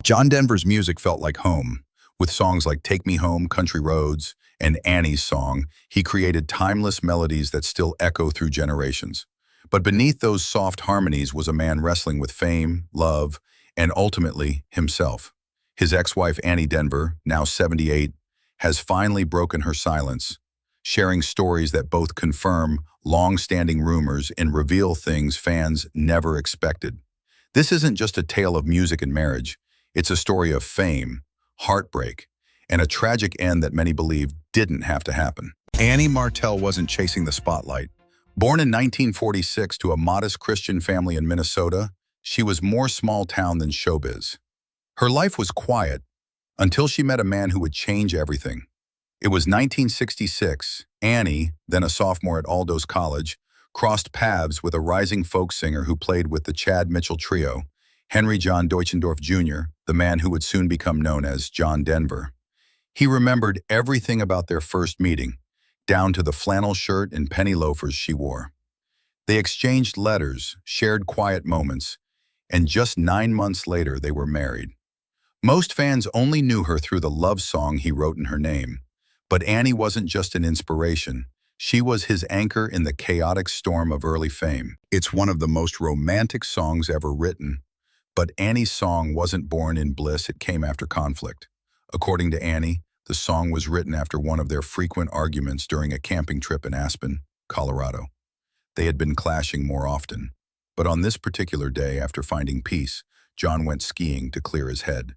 John Denver's music felt like home. With songs like Take Me Home, Country Roads, and Annie's Song, he created timeless melodies that still echo through generations. But beneath those soft harmonies was a man wrestling with fame, love, and ultimately himself. His ex-wife Annie Denver, now 78, has finally broken her silence, sharing stories that both confirm long-standing rumors and reveal things fans never expected. This isn't just a tale of music and marriage. It's a story of fame, heartbreak, and a tragic end that many believe didn't have to happen. Annie Martell wasn't chasing the spotlight. Born in 1946 to a modest Christian family in Minnesota, she was more small town than showbiz. Her life was quiet until she met a man who would change everything. It was 1966. Annie, then a sophomore at Aldo's College, crossed paths with a rising folk singer who played with the Chad Mitchell Trio, Henry John Deutschendorf Jr., the man who would soon become known as John Denver. He remembered everything about their first meeting, down to the flannel shirt and penny loafers she wore. They exchanged letters, shared quiet moments, and just 9 months later they were married. Most fans only knew her through the love song he wrote in her name. But Annie wasn't just an inspiration. She was his anchor in the chaotic storm of early fame. It's one of the most romantic songs ever written. But Annie's song wasn't born in bliss, it came after conflict. According to Annie, the song was written after one of their frequent arguments during a camping trip in Aspen, Colorado. They had been clashing more often. But on this particular day, after finding peace, John went skiing to clear his head.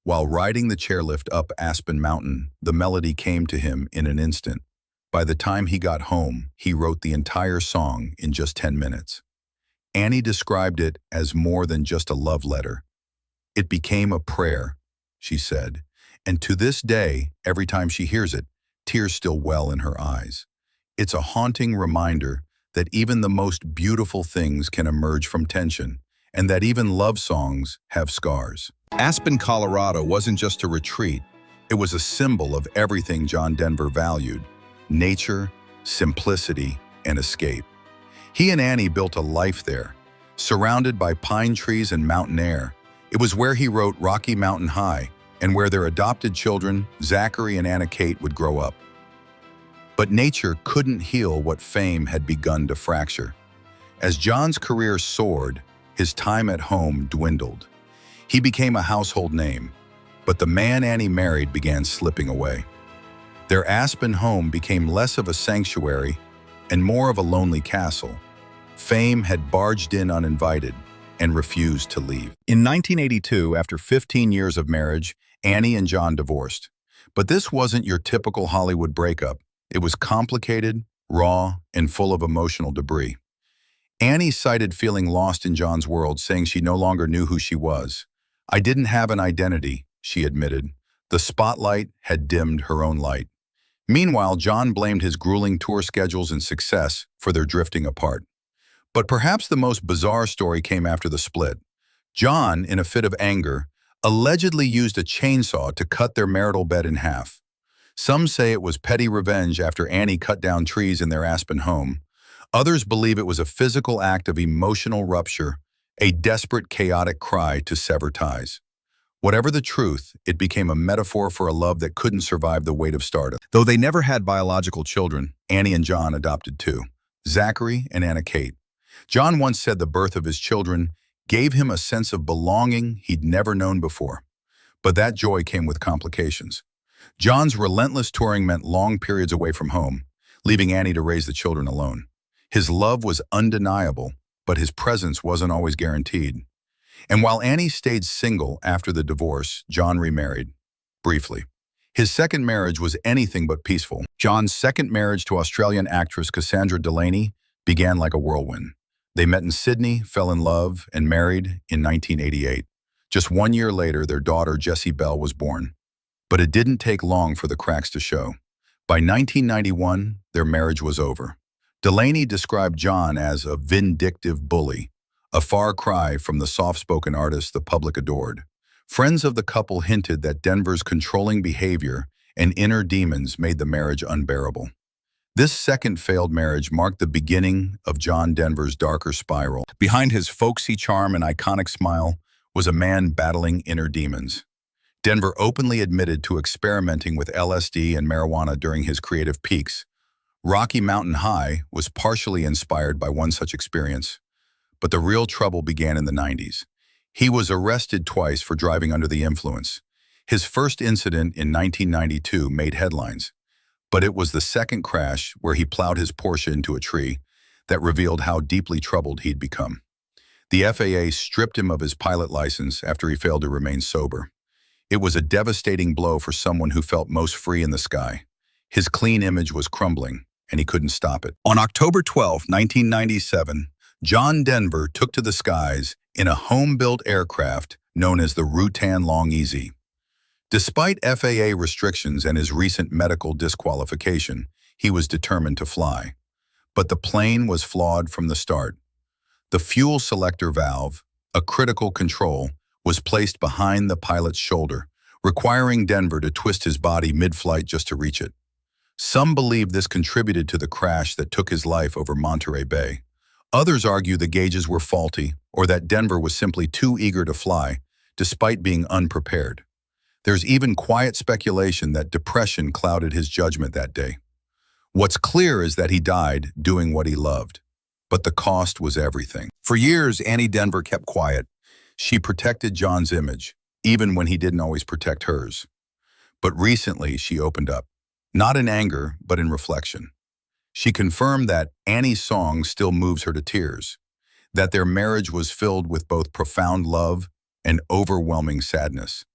While riding the chairlift up Aspen Mountain, the melody came to him in an instant. By the time he got home, he wrote the entire song in just 10 minutes. Annie described it as more than just a love letter. It became a prayer, she said, and to this day, every time she hears it, tears still well in her eyes. It's a haunting reminder that even the most beautiful things can emerge from tension, and that even love songs have scars. Aspen, Colorado wasn't just a retreat. It was a symbol of everything John Denver valued: nature, simplicity, and escape. He and Annie built a life there, surrounded by pine trees and mountain air. It was where he wrote Rocky Mountain High and where their adopted children, Zachary and Anna Kate, would grow up. But nature couldn't heal what fame had begun to fracture. As John's career soared, his time at home dwindled. He became a household name, but the man Annie married began slipping away. Their Aspen home became less of a sanctuary and more of a lonely castle. Fame had barged in uninvited and refused to leave. In 1982, after 15 years of marriage, Annie and John divorced. But this wasn't your typical Hollywood breakup. It was complicated, raw, and full of emotional debris. Annie cited feeling lost in John's world, saying she no longer knew who she was. "I didn't have an identity," she admitted. The spotlight had dimmed her own light. Meanwhile, John blamed his grueling tour schedules and success for their drifting apart. But perhaps the most bizarre story came after the split. John, in a fit of anger, allegedly used a chainsaw to cut their marital bed in half. Some say it was petty revenge after Annie cut down trees in their Aspen home. Others believe it was a physical act of emotional rupture, a desperate, chaotic cry to sever ties. Whatever the truth, it became a metaphor for a love that couldn't survive the weight of stardom. Though they never had biological children, Annie and John adopted two, Zachary and Anna Kate. John once said the birth of his children gave him a sense of belonging he'd never known before. But that joy came with complications. John's relentless touring meant long periods away from home, leaving Annie to raise the children alone. His love was undeniable, but his presence wasn't always guaranteed. And while Annie stayed single after the divorce, John remarried, briefly. His second marriage was anything but peaceful. John's second marriage to Australian actress Cassandra Delaney began like a whirlwind. They met in Sydney, fell in love, and married in 1988. Just 1 year later, their daughter Jessie Bell was born. But it didn't take long for the cracks to show. By 1991, their marriage was over. Delaney described John as a vindictive bully, a far cry from the soft-spoken artist the public adored. Friends of the couple hinted that Denver's controlling behavior and inner demons made the marriage unbearable. This second failed marriage marked the beginning of John Denver's darker spiral. Behind his folksy charm and iconic smile was a man battling inner demons. Denver openly admitted to experimenting with LSD and marijuana during his creative peaks. Rocky Mountain High was partially inspired by one such experience, but the real trouble began in the 90s. He was arrested twice for driving under the influence. His first incident in 1992 made headlines, but it was the second crash where he plowed his Porsche into a tree that revealed how deeply troubled he'd become. The FAA stripped him of his pilot license after he failed to remain sober. It was a devastating blow for someone who felt most free in the sky. His clean image was crumbling, and he couldn't stop it. On October 12, 1997, John Denver took to the skies in a home-built aircraft known as the Rutan Long Easy. Despite FAA restrictions and his recent medical disqualification, he was determined to fly. But the plane was flawed from the start. The fuel selector valve, a critical control, was placed behind the pilot's shoulder, requiring Denver to twist his body mid-flight just to reach it. Some believe this contributed to the crash that took his life over Monterey Bay. Others argue the gauges were faulty or that Denver was simply too eager to fly, despite being unprepared. There's even quiet speculation that depression clouded his judgment that day. What's clear is that he died doing what he loved, but the cost was everything. For years, Annie Denver kept quiet. She protected John's image, even when he didn't always protect hers. But recently, she opened up, not in anger, but in reflection. She confirmed that Annie's song still moves her to tears, that their marriage was filled with both profound love and overwhelming sadness,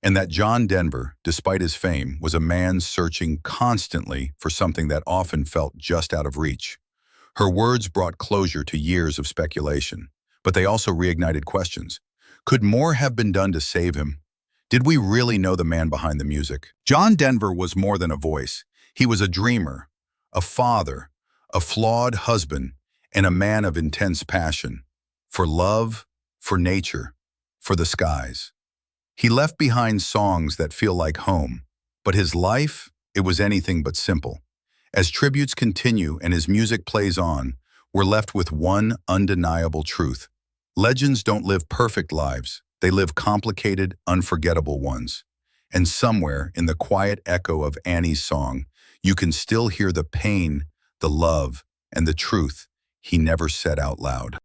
and that John Denver, despite his fame, was a man searching constantly for something that often felt just out of reach. Her words brought closure to years of speculation, but they also reignited questions. Could more have been done to save him? Did we really know the man behind the music? John Denver was more than a voice. He was a dreamer, a father, a flawed husband, and a man of intense passion. For love, for nature, for the skies. He left behind songs that feel like home, but his life, it was anything but simple. As tributes continue and his music plays on, we're left with one undeniable truth. Legends don't live perfect lives. They live complicated, unforgettable ones. And somewhere in the quiet echo of Annie's song, you can still hear the pain, the love, and the truth he never said out loud.